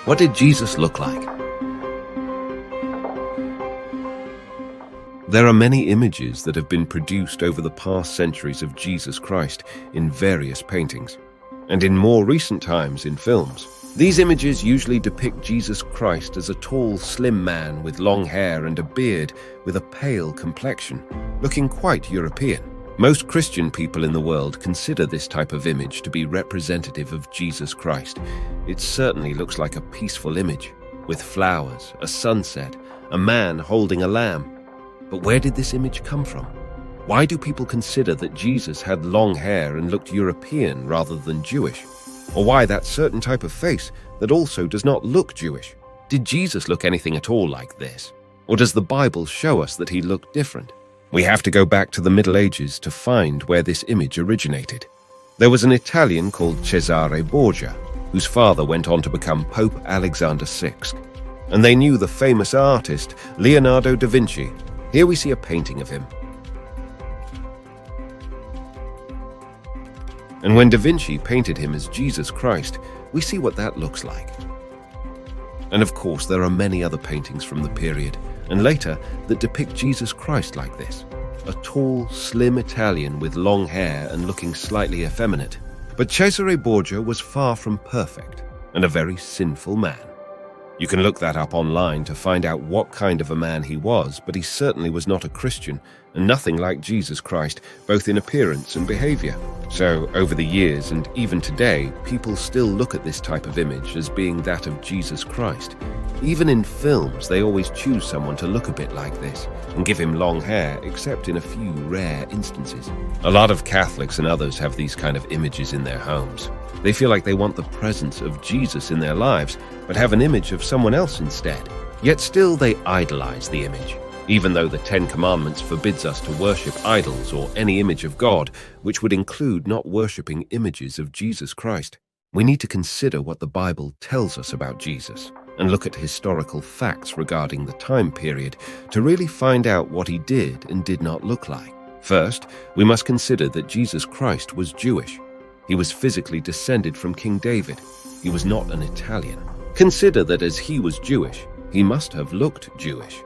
What did Jesus look like? There are many images that have been produced over the past centuries of Jesus Christ in various paintings, and in more recent times in films. These images usually depict Jesus Christ as a tall, slim man with long hair and a beard with a pale complexion, looking quite European. Most Christian people in the world consider this type of image to be representative of Jesus Christ. It certainly looks like a peaceful image, with flowers, a sunset, a man holding a lamb. But where did this image come from? Why do people consider that Jesus had long hair and looked European rather than Jewish? Or why that certain type of face that also does not look Jewish? Did Jesus look anything at all like this? Or does the Bible show us that he looked different? We have to go back to the Middle Ages to find where this image originated. There was an Italian called Cesare Borgia, whose father went on to become Pope Alexander VI. And they knew the famous artist Leonardo da Vinci. Here we see a painting of him. And when Da Vinci painted him as Jesus Christ, we see what that looks like. And of course, there are many other paintings from the period, and later, that depict Jesus Christ like this. A tall, slim Italian with long hair and looking slightly effeminate. But Cesare Borgia was far from perfect, and a very sinful man. You can look that up online to find out what kind of a man he was, but he certainly was not a Christian, and nothing like Jesus Christ, both in appearance and behavior. So, over the years and even today, people still look at this type of image as being that of Jesus Christ. Even in films, they always choose someone to look a bit like this and give him long hair, except in a few rare instances. A lot of Catholics and others have these kind of images in their homes. They feel like they want the presence of Jesus in their lives, but have an image of someone else instead. Yet still they idolize the image, even though the Ten Commandments forbids us to worship idols or any image of God, which would include not worshiping images of Jesus Christ. We need to consider what the Bible tells us about Jesus and look at historical facts regarding the time period to really find out what he did and did not look like. First, we must consider that Jesus Christ was Jewish. He was physically descended from King David. He was not an Italian. Consider that as he was Jewish, he must have looked Jewish.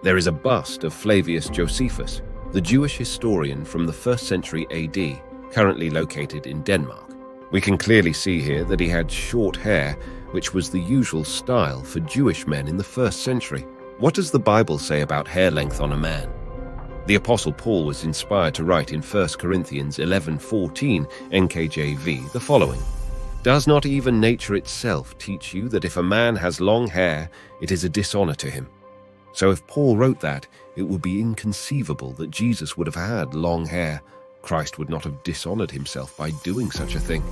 There is a bust of Flavius Josephus, the Jewish historian from the 1st century AD, currently located in Denmark. We can clearly see here that he had short hair, which was the usual style for Jewish men in the 1st century. What does the Bible say about hair length on a man? The Apostle Paul was inspired to write in 1 Corinthians 11:14 NKJV the following: "Does not even nature itself teach you that if a man has long hair, it is a dishonor to him?" So if Paul wrote that, it would be inconceivable that Jesus would have had long hair. Christ would not have dishonored himself by doing such a thing.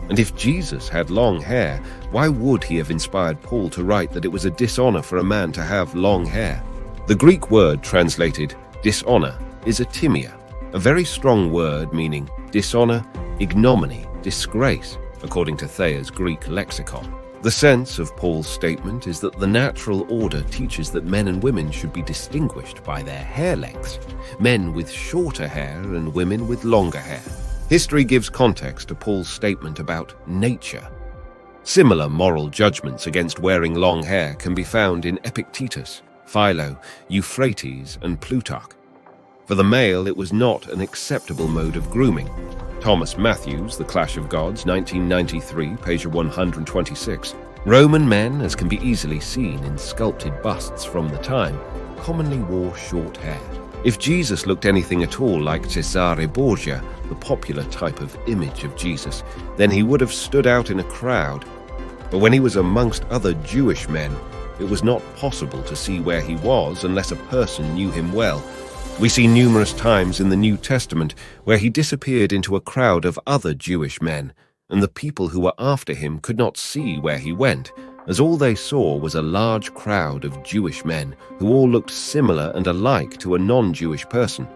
And if Jesus had long hair, why would he have inspired Paul to write that it was a dishonor for a man to have long hair? The Greek word translated dishonor is atimia, a very strong word meaning dishonor, ignominy, disgrace, according to Thayer's Greek lexicon. The sense of Paul's statement is that the natural order teaches that men and women should be distinguished by their hair lengths, men with shorter hair and women with longer hair. History gives context to Paul's statement about nature. Similar moral judgments against wearing long hair can be found in Epictetus, Philo, Euphrates, and Plutarch. For the male, it was not an acceptable mode of grooming. Thomas Matthews, The Clash of Gods, 1993, page 126. Roman men, as can be easily seen in sculpted busts from the time, commonly wore short hair. If Jesus looked anything at all like Cesare Borgia, the popular type of image of Jesus, then he would have stood out in a crowd. But when he was amongst other Jewish men, it was not possible to see where he was unless a person knew him well. We see numerous times in the New Testament where he disappeared into a crowd of other Jewish men, and the people who were after him could not see where he went, as all they saw was a large crowd of Jewish men who all looked similar and alike to a non-Jewish person.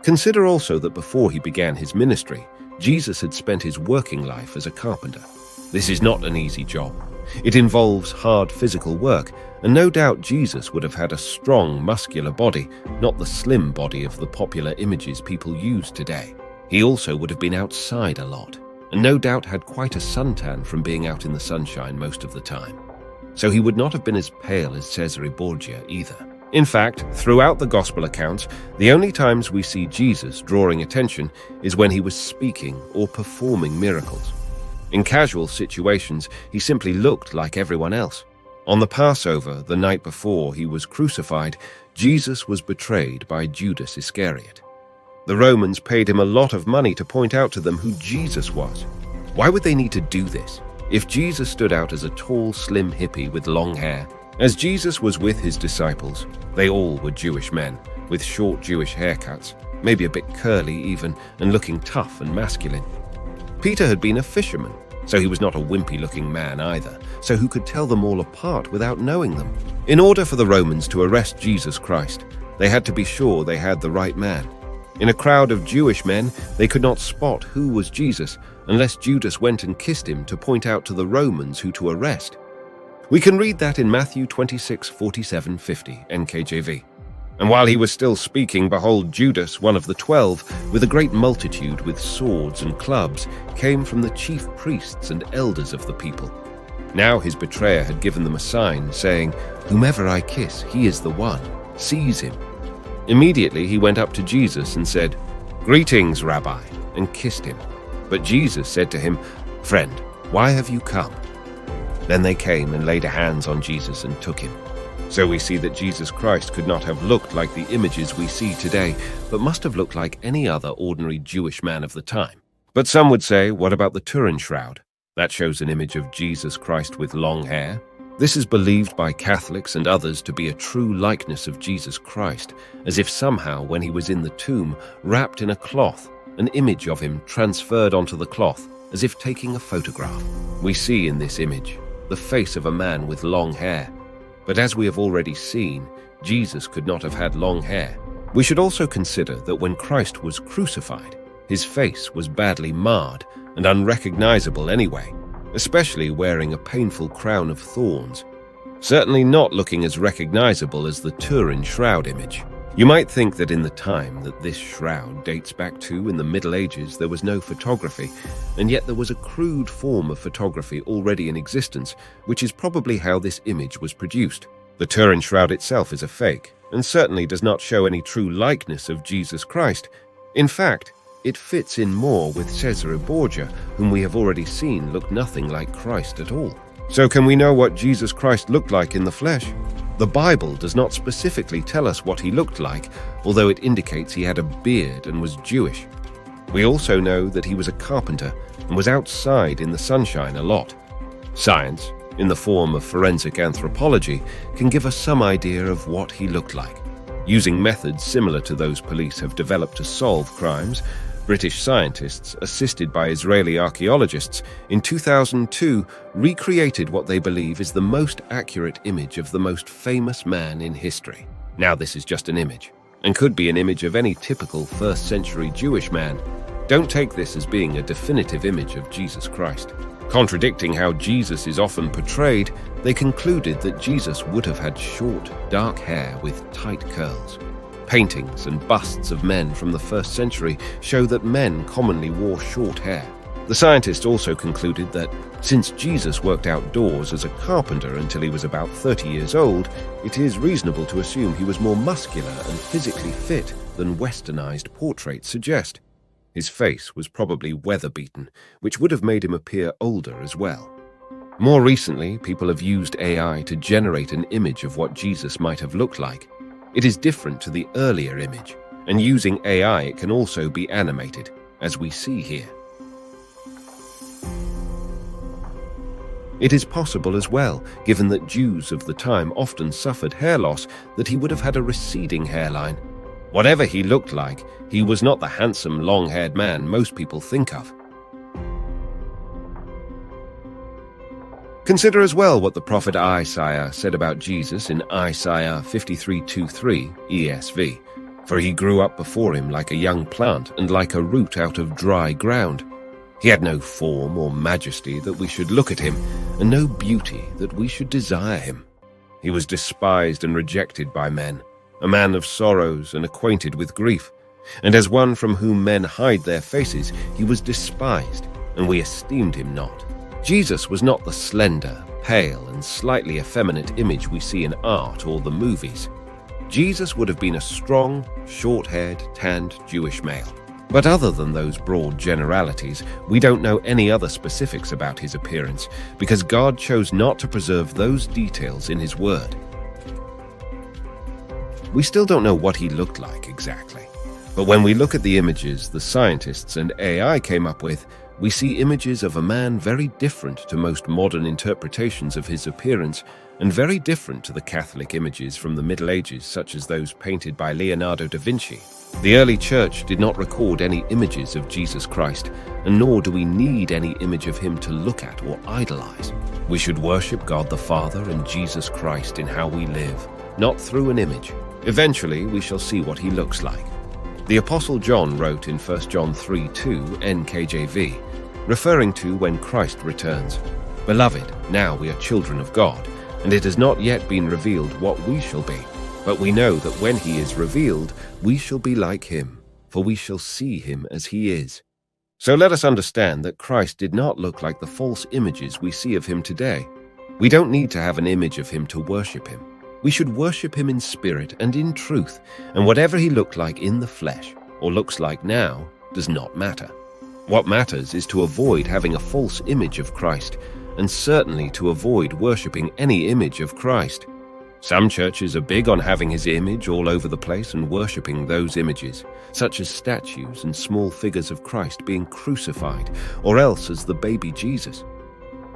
Consider also that before he began his ministry, Jesus had spent his working life as a carpenter. This is not an easy job. It involves hard physical work, and no doubt Jesus would have had a strong, muscular body, not the slim body of the popular images people use today. He also would have been outside a lot, and no doubt had quite a suntan from being out in the sunshine most of the time. so he would not have been as pale as Cesare Borgia either. In fact, throughout the Gospel accounts, the only times we see Jesus drawing attention is when he was speaking or performing miracles. In casual situations, he simply looked like everyone else. On the Passover, the night before he was crucified, Jesus was betrayed by Judas Iscariot. The Romans paid him a lot of money to point out to them who Jesus was. Why would they need to do this? If Jesus stood out as a tall, slim hippie with long hair, as Jesus was with his disciples, they all were Jewish men, with short Jewish haircuts, maybe a bit curly even, and looking tough and masculine. Peter had been a fisherman, so he was not a wimpy-looking man either, so who could tell them all apart without knowing them? In order for the Romans to arrest Jesus Christ, they had to be sure they had the right man. In a crowd of Jewish men, they could not spot who was Jesus unless Judas went and kissed him to point out to the Romans who to arrest. We can read that in Matthew 26:47-50 NKJV. And while he was still speaking, behold, Judas, one of the 12, with a great multitude with swords and clubs, came from the chief priests and elders of the people. Now his betrayer had given them a sign, saying, "Whomever I kiss, he is the one. Seize him." Immediately he went up to Jesus and said, "Greetings, Rabbi," and kissed him. But Jesus said to him, "Friend, why have you come?" Then they came and laid hands on Jesus and took him. So we see that Jesus Christ could not have looked like the images we see today, but must have looked like any other ordinary Jewish man of the time. But some would say, what about the Turin shroud? That shows an image of Jesus Christ with long hair. This is believed by Catholics and others to be a true likeness of Jesus Christ, as if somehow when he was in the tomb, wrapped in a cloth, an image of him transferred onto the cloth, as if taking a photograph. We see in this image the face of a man with long hair. But as we have already seen, Jesus could not have had long hair. We should also consider that when Christ was crucified, his face was badly marred and unrecognizable anyway, especially wearing a painful crown of thorns. Certainly not looking as recognizable as the Turin shroud image. You might think that in the time that this shroud dates back to in the Middle Ages, there was no photography, and yet there was a crude form of photography already in existence, which is probably how this image was produced. The Turin shroud itself is a fake, and certainly does not show any true likeness of Jesus Christ. In fact, it fits in more with Cesare Borgia, whom we have already seen look nothing like Christ at all. So can we know what Jesus Christ looked like in the flesh? The Bible does not specifically tell us what he looked like, although it indicates he had a beard and was Jewish. We also know that he was a carpenter and was outside in the sunshine a lot. Science, in the form of forensic anthropology, can give us some idea of what he looked like. Using methods similar to those police have developed to solve crimes, British scientists, assisted by Israeli archaeologists, in 2002 recreated what they believe is the most accurate image of the most famous man in history. Now this is just an image, and could be an image of any typical first-century Jewish man. Don't take this as being a definitive image of Jesus Christ. Contradicting how Jesus is often portrayed, they concluded that Jesus would have had short, dark hair with tight curls. Paintings and busts of men from the 1st century show that men commonly wore short hair. The scientists also concluded that, since Jesus worked outdoors as a carpenter until he was about 30 years old, it is reasonable to assume he was more muscular and physically fit than westernized portraits suggest. His face was probably weather-beaten, which would have made him appear older as well. More recently, people have used AI to generate an image of what Jesus might have looked like. It is different to the earlier image, and using AI it can also be animated, as we see here. It is possible as well, given that Jews of the time often suffered hair loss, that he would have had a receding hairline. Whatever he looked like, he was not the handsome, long-haired man most people think of. Consider as well what the prophet Isaiah said about Jesus in Isaiah 53:2-3 ESV. For he grew up before him like a young plant and like a root out of dry ground. He had no form or majesty that we should look at him, and no beauty that we should desire him. He was despised and rejected by men, a man of sorrows and acquainted with grief. And as one from whom men hide their faces, he was despised, and we esteemed him not. Jesus was not the slender, pale, and slightly effeminate image we see in art or the movies. Jesus would have been a strong, short-haired, tanned Jewish male. But other than those broad generalities, we don't know any other specifics about his appearance because God chose not to preserve those details in his word. We still don't know what he looked like exactly. But when we look at the images the scientists and AI came up with, we see images of a man very different to most modern interpretations of his appearance and very different to the Catholic images from the Middle Ages, such as those painted by Leonardo da Vinci. The early church did not record any images of Jesus Christ, and nor do we need any image of him to look at or idolize. We should worship God the Father and Jesus Christ in how we live, not through an image. Eventually, we shall see what he looks like. The Apostle John wrote in 1 John 3:2 NKJV, referring to when Christ returns, "Beloved, now we are children of God, and it has not yet been revealed what we shall be. But we know that when he is revealed, we shall be like him, for we shall see him as he is." So let us understand that Christ did not look like the false images we see of him today. We don't need to have an image of him to worship him. We should worship him in spirit and in truth, and whatever he looked like in the flesh, or looks like now, does not matter. What matters is to avoid having a false image of Christ, and certainly to avoid worshipping any image of Christ. Some churches are big on having his image all over the place and worshipping those images, such as statues and small figures of Christ being crucified, or else as the baby Jesus.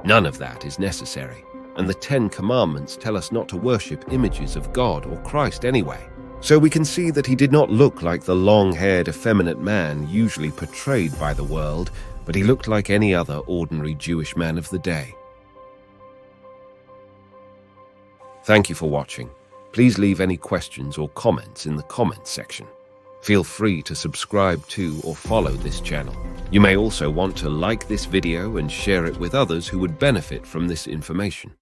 None of that is necessary, and the 10 Commandments tell us not to worship images of God or Christ anyway. So we can see that he did not look like the long-haired, effeminate man usually portrayed by the world, but he looked like any other ordinary Jewish man of the day. Thank you for watching. Please leave any questions or comments in the comments section. Feel free to subscribe to or follow this channel. You may also want to like this video and share it with others who would benefit from this information.